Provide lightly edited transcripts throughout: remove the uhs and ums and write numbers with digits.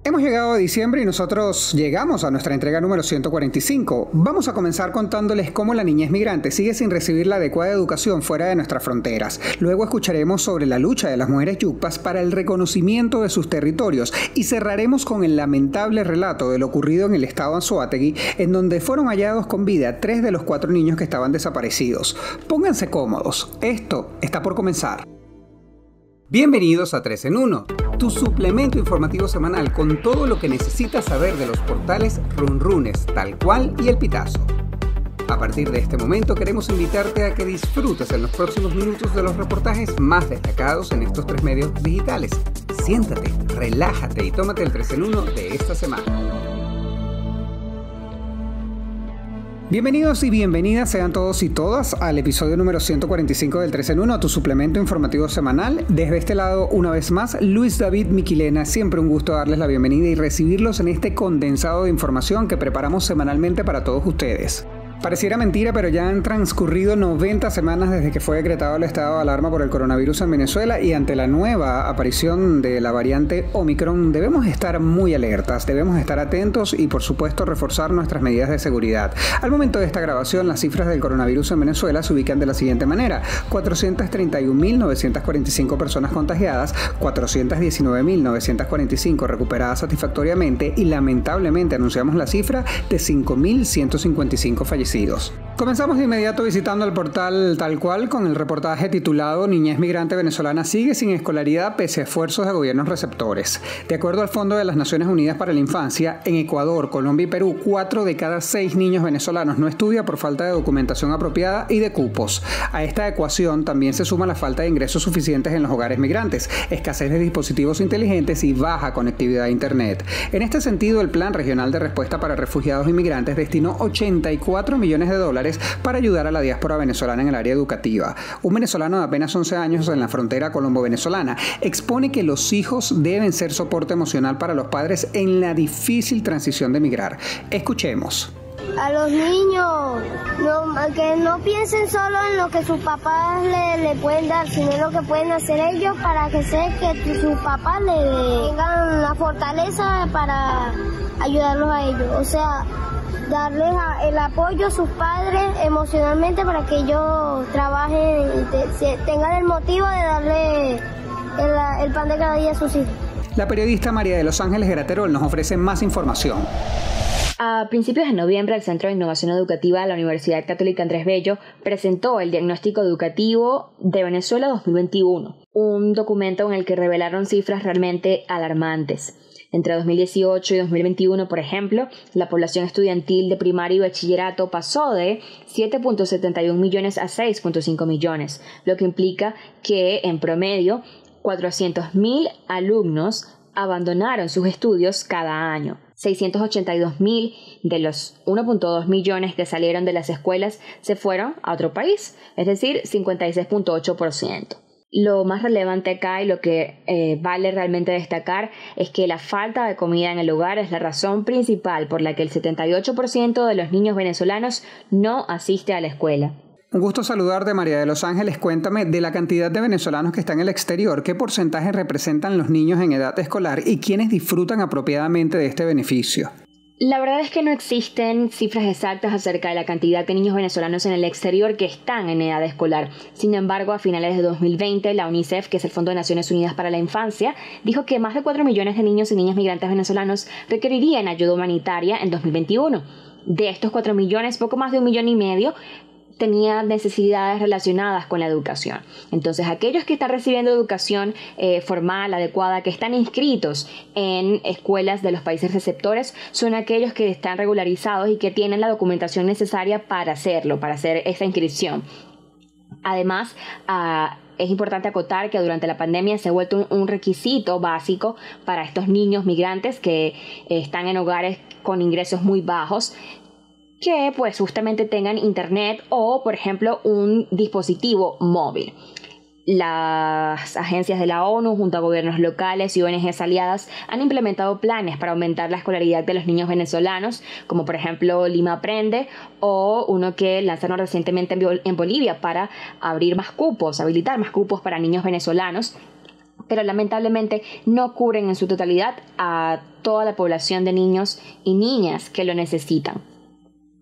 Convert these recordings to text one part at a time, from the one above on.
Hemos llegado a diciembre y nosotros llegamos a nuestra entrega número 145. Vamos a comenzar contándoles cómo la niñez migrante sigue sin recibir la adecuada educación fuera de nuestras fronteras. Luego escucharemos sobre la lucha de las mujeres yucpas para el reconocimiento de sus territorios y cerraremos con el lamentable relato de lo ocurrido en el estado Anzoátegui, en donde fueron hallados con vida 3 de los 4 niños que estaban desaparecidos. Pónganse cómodos, esto está por comenzar. Bienvenidos a 3 en 1, tu suplemento informativo semanal con todo lo que necesitas saber de los portales Runrunes, Tal Cual y El Pitazo. A partir de este momento queremos invitarte a que disfrutes en los próximos minutos de los reportajes más destacados en estos 3 medios digitales. Siéntate, relájate y tómate el 3 en 1 de esta semana. Bienvenidos y bienvenidas sean todos y todas al episodio número 145 del 3 en 1, tu suplemento informativo semanal. Desde este lado, una vez más, Luis David Miquilena. Siempre un gusto darles la bienvenida y recibirlos en este condensado de información que preparamos semanalmente para todos ustedes. Pareciera mentira, pero ya han transcurrido 90 semanas desde que fue decretado el estado de alarma por el coronavirus en Venezuela y ante la nueva aparición de la variante Omicron debemos estar muy alertas, debemos estar atentos y por supuesto reforzar nuestras medidas de seguridad. Al momento de esta grabación, las cifras del coronavirus en Venezuela se ubican de la siguiente manera: 431.945 personas contagiadas, 419.945 recuperadas satisfactoriamente y lamentablemente anunciamos la cifra de 5.155 fallecidos. Comenzamos de inmediato visitando el portal Tal Cual con el reportaje titulado Niñez migrante venezolana sigue sin escolaridad pese a esfuerzos de gobiernos receptores. De acuerdo al Fondo de las Naciones Unidas para la Infancia, en Ecuador, Colombia y Perú, 4 de cada 6 niños venezolanos no estudia por falta de documentación apropiada y de cupos. A esta ecuación también se suma la falta de ingresos suficientes en los hogares migrantes, escasez de dispositivos inteligentes y baja conectividad a Internet. En este sentido, el Plan Regional de Respuesta para Refugiados y Migrantes destinó $84 millones para ayudar a la diáspora venezolana en el área educativa. Un venezolano de apenas 11 años en la frontera colombo-venezolana expone que los hijos deben ser soporte emocional para los padres en la difícil transición de migrar. Escuchemos. A los niños, que no piensen solo en lo que sus papás le pueden dar, sino en lo que pueden hacer ellos para que sus papás le tengan la fortaleza para ayudarlos a ellos. O sea, darles el apoyo a sus padres emocionalmente para que ellos trabajen y tengan el motivo de darle el pan de cada día a sus hijos. La periodista María de los Ángeles Graterol nos ofrece más información. A principios de noviembre, el Centro de Innovación Educativa de la Universidad Católica Andrés Bello presentó el Diagnóstico Educativo de Venezuela 2021, un documento en el que revelaron cifras realmente alarmantes. Entre 2018 y 2021, por ejemplo, la población estudiantil de primaria y bachillerato pasó de 7.71 millones a 6.5 millones, lo que implica que, en promedio, 400.000 alumnos abandonaron sus estudios cada año. 682.000 de los 1.2 millones que salieron de las escuelas se fueron a otro país, es decir, 56.8%. Lo más relevante acá y lo que vale realmente destacar es que la falta de comida en el hogar es la razón principal por la que el 78% de los niños venezolanos no asiste a la escuela. Un gusto saludarte, María de los Ángeles. Cuéntame de la cantidad de venezolanos que están en el exterior. ¿Qué porcentaje representan los niños en edad escolar y quiénes disfrutan apropiadamente de este beneficio? La verdad es que no existen cifras exactas acerca de la cantidad de niños venezolanos en el exterior que están en edad escolar. Sin embargo, a finales de 2020, la UNICEF, que es el Fondo de Naciones Unidas para la Infancia, dijo que más de 4 millones de niños y niñas migrantes venezolanos requerirían ayuda humanitaria en 2021. De estos 4 millones, poco más de 1,5 millones tenía necesidades relacionadas con la educación. Entonces, aquellos que están recibiendo educación formal, adecuada, que están inscritos en escuelas de los países receptores, son aquellos que están regularizados y que tienen la documentación necesaria para hacerlo, para hacer esta inscripción. Además, es importante acotar que durante la pandemia se ha vuelto un requisito básico para estos niños migrantes que están en hogares con ingresos muy bajos, que pues justamente tengan internet o, por ejemplo, un dispositivo móvil. Las agencias de la ONU junto a gobiernos locales y ONGs aliadas han implementado planes para aumentar la escolaridad de los niños venezolanos, como por ejemplo Lima Aprende, o uno que lanzaron recientemente en Bolivia para habilitar más cupos para niños venezolanos, pero lamentablemente no cubren en su totalidad a toda la población de niños y niñas que lo necesitan,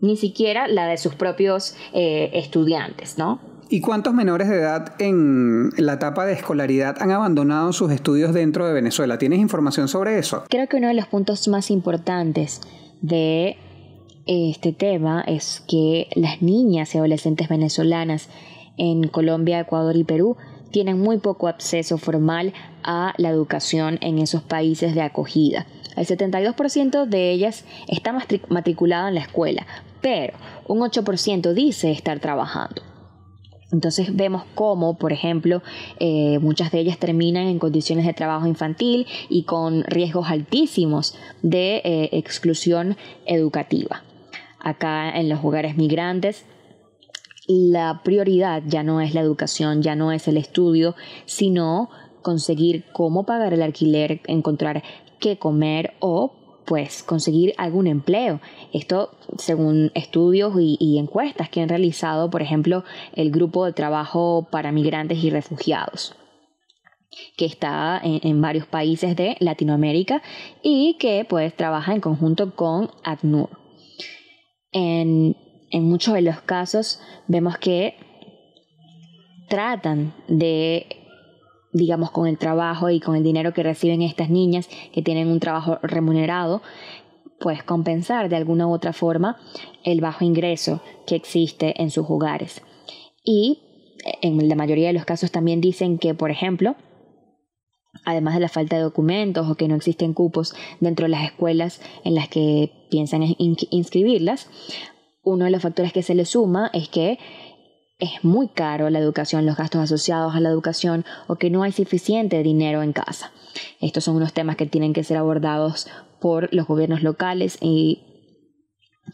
ni siquiera la de sus propios estudiantes, ¿no? ¿Y cuántos menores de edad en la etapa de escolaridad han abandonado sus estudios dentro de Venezuela? ¿Tienes información sobre eso? Creo que uno de los puntos más importantes de este tema es que las niñas y adolescentes venezolanas en Colombia, Ecuador y Perú tienen muy poco acceso formal a la educación en esos países de acogida. El 72% de ellas está matriculada en la escuela, pero un 8% dice estar trabajando. Entonces vemos cómo, por ejemplo, muchas de ellas terminan en condiciones de trabajo infantil y con riesgos altísimos de exclusión educativa. Acá en los hogares migrantes, la prioridad ya no es la educación, ya no es el estudio, sino conseguir cómo pagar el alquiler, encontrar qué comer o pues conseguir algún empleo. Esto según estudios y encuestas que han realizado, por ejemplo, el Grupo de Trabajo para Migrantes y Refugiados, que está en varios países de Latinoamérica y que pues trabaja en conjunto con ACNUR. En muchos de los casos vemos que tratan de, digamos, con el trabajo y con el dinero que reciben estas niñas que tienen un trabajo remunerado, pues compensar de alguna u otra forma el bajo ingreso que existe en sus hogares. Y en la mayoría de los casos también dicen que, por ejemplo, además de la falta de documentos o que no existen cupos dentro de las escuelas en las que piensan inscribirlas, uno de los factores que se le suma es que es muy caro la educación, los gastos asociados a la educación, o que no hay suficiente dinero en casa. Estos son unos temas que tienen que ser abordados por los gobiernos locales y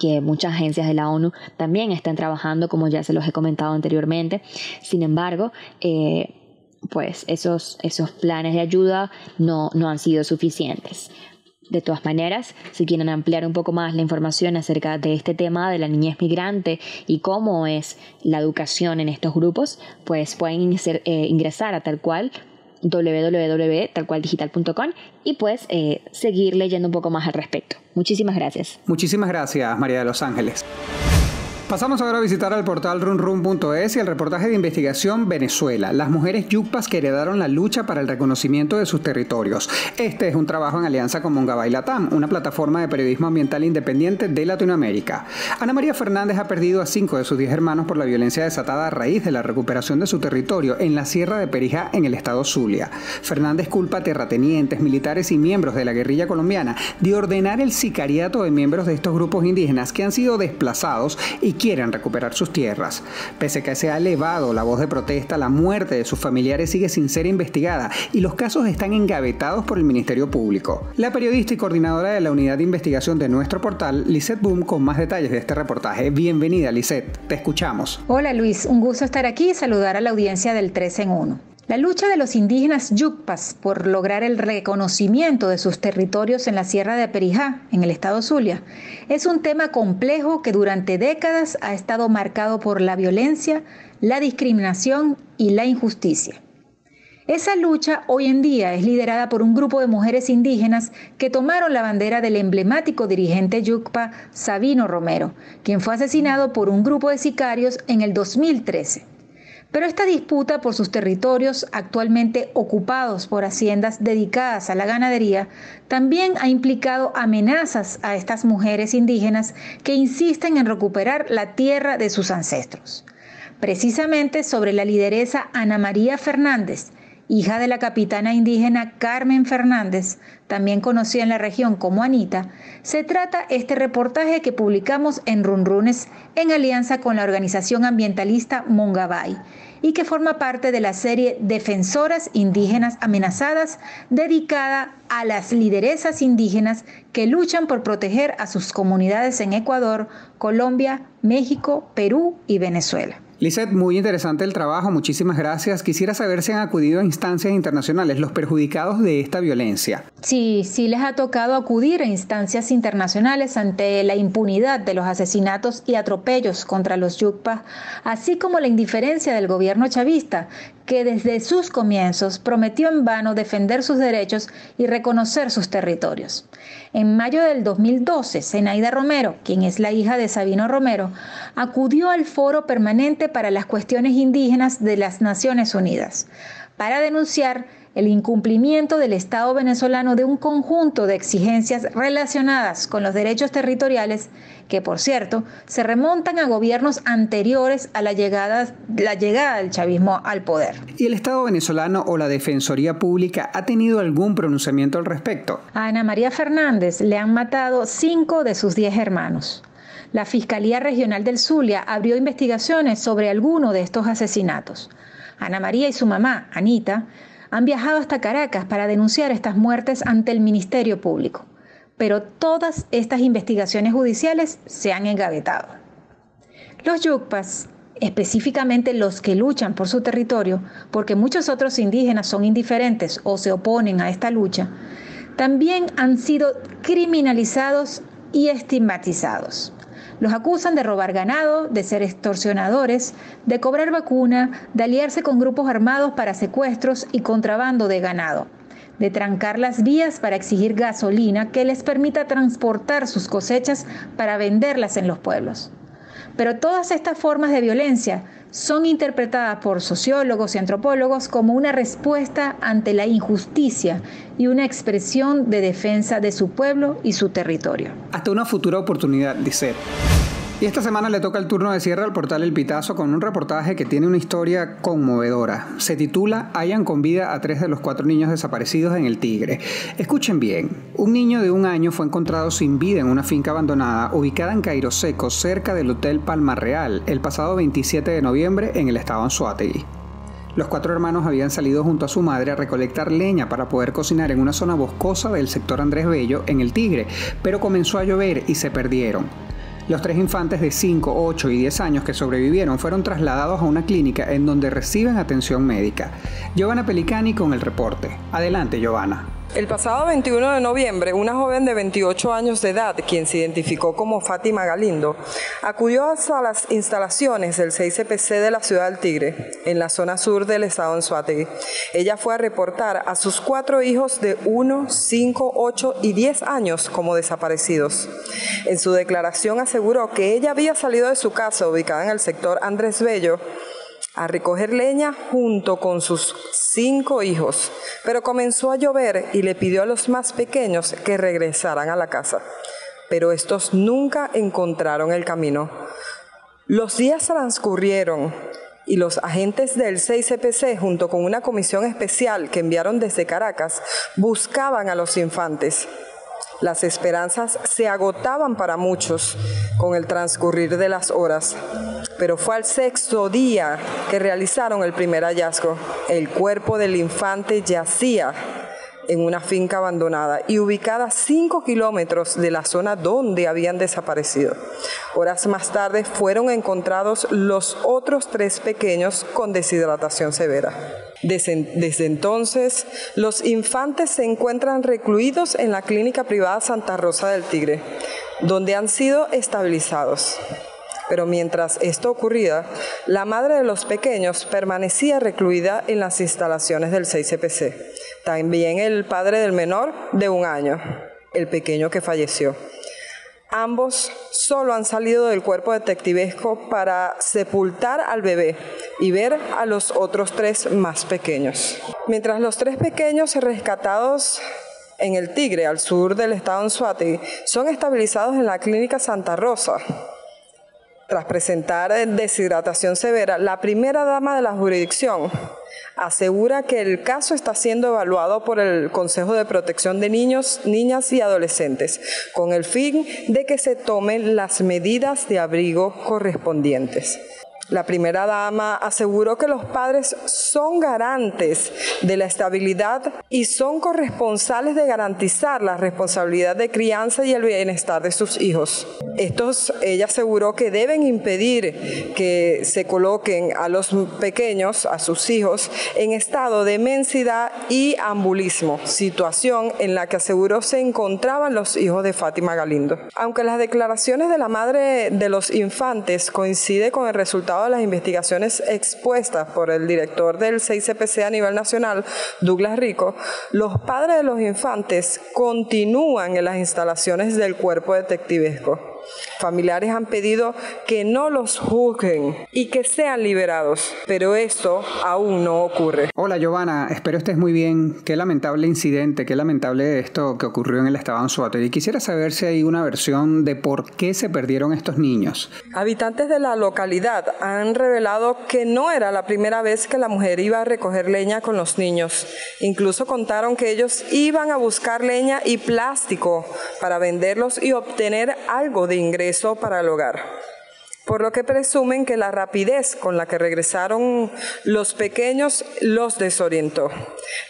que muchas agencias de la ONU también están trabajando, como ya se los he comentado anteriormente. Sin embargo, pues esos planes de ayuda no han sido suficientes. De todas maneras, si quieren ampliar un poco más la información acerca de este tema de la niñez migrante y cómo es la educación en estos grupos, pues pueden ingresar a www.talcualdigital.com y pues seguir leyendo un poco más al respecto. Muchísimas gracias. Muchísimas gracias, María de los Ángeles. Pasamos ahora a visitar el portal runrun.es y el reportaje de investigación Venezuela, las mujeres yucpas que heredaron la lucha para el reconocimiento de sus territorios. Este es un trabajo en alianza con Mongabay Latam, una plataforma de periodismo ambiental independiente de Latinoamérica. Ana María Fernández ha perdido a 5 de sus 10 hermanos por la violencia desatada a raíz de la recuperación de su territorio en la Sierra de Perijá, en el estado Zulia. Fernández culpa a terratenientes, militares y miembros de la guerrilla colombiana de ordenar el sicariato de miembros de estos grupos indígenas que han sido desplazados y quieren recuperar sus tierras. Pese a que se ha elevado la voz de protesta, la muerte de sus familiares sigue sin ser investigada y los casos están engavetados por el Ministerio Público. La periodista y coordinadora de la unidad de investigación de nuestro portal, Lisette Boom, con más detalles de este reportaje. Bienvenida, Lisette, te escuchamos. Hola Luis, un gusto estar aquí y saludar a la audiencia del 3 en 1. La lucha de los indígenas yucpas por lograr el reconocimiento de sus territorios en la Sierra de Perijá, en el estado Zulia, es un tema complejo que durante décadas ha estado marcado por la violencia, la discriminación y la injusticia. Esa lucha hoy en día es liderada por un grupo de mujeres indígenas que tomaron la bandera del emblemático dirigente yucpa Sabino Romero, quien fue asesinado por un grupo de sicarios en el 2013. Pero esta disputa por sus territorios, actualmente ocupados por haciendas dedicadas a la ganadería, también ha implicado amenazas a estas mujeres indígenas que insisten en recuperar la tierra de sus ancestros. Precisamente sobre la lideresa Ana María Fernández, hija de la capitana indígena Carmen Fernández, también conocida en la región como Anita, se trata este reportaje que publicamos en Runrunes en alianza con la organización ambientalista Mongabay y que forma parte de la serie Defensoras Indígenas Amenazadas, dedicada a las lideresas indígenas que luchan por proteger a sus comunidades en Ecuador, Colombia, México, Perú y Venezuela. Lisette, muy interesante el trabajo, muchísimas gracias. Quisiera saber si han acudido a instancias internacionales los perjudicados de esta violencia. Sí les ha tocado acudir a instancias internacionales ante la impunidad de los asesinatos y atropellos contra los yucpas, así como la indiferencia del gobierno chavista, que desde sus comienzos prometió en vano defender sus derechos y reconocer sus territorios. En mayo del 2012, Zenaida Romero, quien es la hija de Sabino Romero, acudió al Foro Permanente para las Cuestiones Indígenas de las Naciones Unidas para denunciar el incumplimiento del Estado venezolano de un conjunto de exigencias relacionadas con los derechos territoriales que, por cierto, se remontan a gobiernos anteriores a la llegada del chavismo al poder. ¿Y el Estado venezolano o la Defensoría Pública ha tenido algún pronunciamiento al respecto? A Ana María Fernández le han matado 5 de sus 10 hermanos. La Fiscalía Regional del Zulia abrió investigaciones sobre alguno de estos asesinatos. Ana María y su mamá, Anita, han viajado hasta Caracas para denunciar estas muertes ante el Ministerio Público, pero todas estas investigaciones judiciales se han engavetado. Los yucpas, específicamente los que luchan por su territorio, porque muchos otros indígenas son indiferentes o se oponen a esta lucha, también han sido criminalizados y estigmatizados. Los acusan de robar ganado, de ser extorsionadores, de cobrar vacuna, de aliarse con grupos armados para secuestros y contrabando de ganado, de trancar las vías para exigir gasolina que les permita transportar sus cosechas para venderlas en los pueblos. Pero todas estas formas de violencia son interpretadas por sociólogos y antropólogos como una respuesta ante la injusticia y una expresión de defensa de su pueblo y su territorio. Hasta una futura oportunidad, dice. Y esta semana le toca el turno de cierre al portal El Pitazo con un reportaje que tiene una historia conmovedora. Se titula «Hallan con vida a 3 de los 4 niños desaparecidos en el Tigre». Escuchen bien, un niño de 1 año fue encontrado sin vida en una finca abandonada ubicada en Cairo Seco, cerca del Hotel Palma Real, el pasado 27 de noviembre en el estado Anzoátegui. Los 4 hermanos habían salido junto a su madre a recolectar leña para poder cocinar en una zona boscosa del sector Andrés Bello, en el Tigre, pero comenzó a llover y se perdieron. Los 3 infantes de 5, 8 y 10 años que sobrevivieron fueron trasladados a una clínica en donde reciben atención médica. Giovanna Pelicani con el reporte. Adelante, Giovanna. El pasado 21 de noviembre, una joven de 28 años de edad, quien se identificó como Fátima Galindo, acudió hasta las instalaciones del CICPC de la ciudad del Tigre, en la zona sur del estado Anzoátegui. Ella fue a reportar a sus 4 hijos de 1, 5, 8 y 10 años como desaparecidos. En su declaración aseguró que ella había salido de su casa, ubicada en el sector Andrés Bello, a recoger leña junto con sus 5 hijos, pero comenzó a llover y le pidió a los más pequeños que regresaran a la casa. Pero estos nunca encontraron el camino. Los días transcurrieron y los agentes del CICPC, junto con una comisión especial que enviaron desde Caracas, buscaban a los infantes. Las esperanzas se agotaban para muchos con el transcurrir de las horas, pero fue al 6º día que realizaron el primer hallazgo. El cuerpo del infante yacía en una finca abandonada y ubicada a 5 kilómetros de la zona donde habían desaparecido. Horas más tarde fueron encontrados los otros 3 pequeños con deshidratación severa. Desde entonces, los infantes se encuentran recluidos en la clínica privada Santa Rosa del Tigre, donde han sido estabilizados. Pero mientras esto ocurría, la madre de los pequeños permanecía recluida en las instalaciones del CICPC. También el padre del menor de 1 año, el pequeño que falleció. Ambos solo han salido del cuerpo detectivesco para sepultar al bebé y ver a los otros 3 más pequeños. Mientras los 3 pequeños rescatados en el Tigre, al sur del estado Anzoátegui, son estabilizados en la clínica Santa Rosa. Tras presentar deshidratación severa, la primera dama de la jurisdicción asegura que el caso está siendo evaluado por el Consejo de Protección de Niños, Niñas y Adolescentes, con el fin de que se tomen las medidas de abrigo correspondientes. La primera dama aseguró que los padres son garantes de la estabilidad y son corresponsales de garantizar la responsabilidad de crianza y el bienestar de sus hijos. Ella aseguró que deben impedir que se coloquen a los pequeños, a sus hijos, en estado de mensidad y ambulismo, situación en la que aseguró se encontraban los hijos de Fátima Galindo. Aunque las declaraciones de la madre de los infantes coinciden con el resultado resultado de las investigaciones expuestas por el director del 6CPC a nivel nacional, Douglas Rico, los padres de los infantes continúan en las instalaciones del cuerpo detectivesco. Familiares han pedido que no los juzguen y que sean liberados, pero esto aún no ocurre. Hola Giovanna, espero estés muy bien. Qué lamentable incidente, qué lamentable esto que ocurrió en el estado Anzoátegui. Y quisiera saber si hay una versión de por qué se perdieron estos niños. Habitantes de la localidad han revelado que no era la primera vez que la mujer iba a recoger leña con los niños. Incluso contaron que ellos iban a buscar leña y plástico para venderlos y obtener algo de ingreso para el hogar, por lo que presumen que la rapidez con la que regresaron los pequeños los desorientó.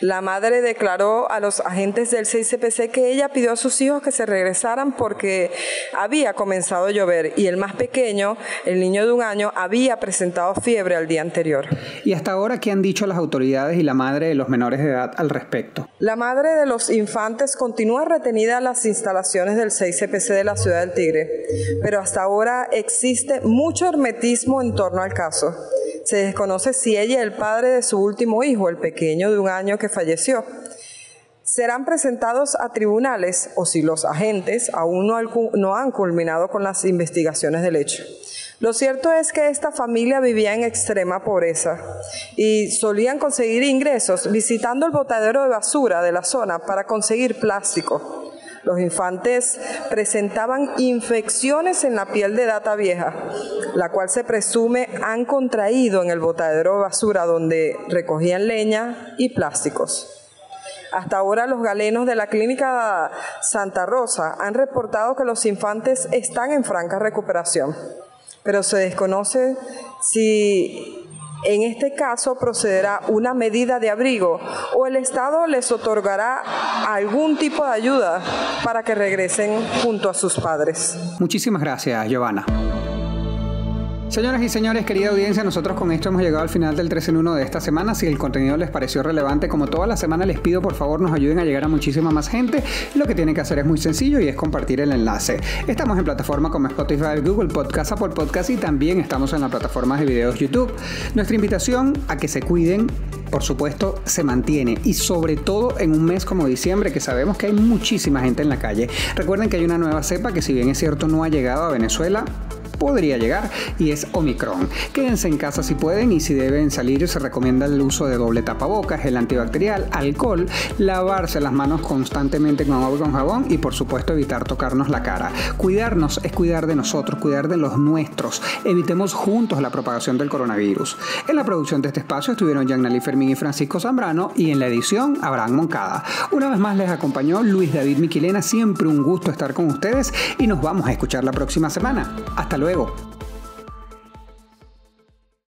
La madre declaró a los agentes del 6CPC que ella pidió a sus hijos que se regresaran porque había comenzado a llover y el más pequeño, el niño de 1 año, había presentado fiebre al día anterior. ¿Y hasta ahora qué han dicho las autoridades y la madre de los menores de edad al respecto? La madre de los infantes continúa retenida en las instalaciones del 6CPC de la Ciudad del Tigre, pero hasta ahora existe mucho hermetismo en torno al caso. Se desconoce si ella y el padre de su último hijo, el pequeño de 1 año que falleció, serán presentados a tribunales o si los agentes aún no han culminado con las investigaciones del hecho. Lo cierto es que esta familia vivía en extrema pobreza y solían conseguir ingresos visitando el botadero de basura de la zona para conseguir plástico. Los infantes presentaban infecciones en la piel de data vieja, la cual se presume han contraído en el botadero de basura donde recogían leña y plásticos. Hasta ahora los galenos de la clínica Santa Rosa han reportado que los infantes están en franca recuperación, pero se desconoce si en este caso procederá una medida de abrigo o el Estado les otorgará algún tipo de ayuda para que regresen junto a sus padres. Muchísimas gracias, Giovanna. Señoras y señores, querida audiencia, nosotros con esto hemos llegado al final del 3 en 1 de esta semana. Si el contenido les pareció relevante, como toda la semana, les pido por favor nos ayuden a llegar a muchísima más gente. Lo que tienen que hacer es muy sencillo y es compartir el enlace. Estamos en plataformas como Spotify, Google Podcast, Apple Podcast y también estamos en las plataformas de videos YouTube. Nuestra invitación a que se cuiden, por supuesto, se mantiene y sobre todo en un mes como diciembre que sabemos que hay muchísima gente en la calle. Recuerden que hay una nueva cepa que si bien es cierto no ha llegado a Venezuela, podría llegar y es Omicron. Quédense en casa si pueden y si deben salir se recomienda el uso de doble tapabocas, gel antibacterial, alcohol, lavarse las manos constantemente con agua y con jabón y por supuesto evitar tocarnos la cara. Cuidarnos es cuidar de nosotros, cuidar de los nuestros. Evitemos juntos la propagación del coronavirus. En la producción de este espacio estuvieron Yanali Fermín y Francisco Zambrano y en la edición Abraham Moncada. Una vez más les acompañó Luis David Miquilena. Siempre un gusto estar con ustedes y nos vamos a escuchar la próxima semana. Hasta luego.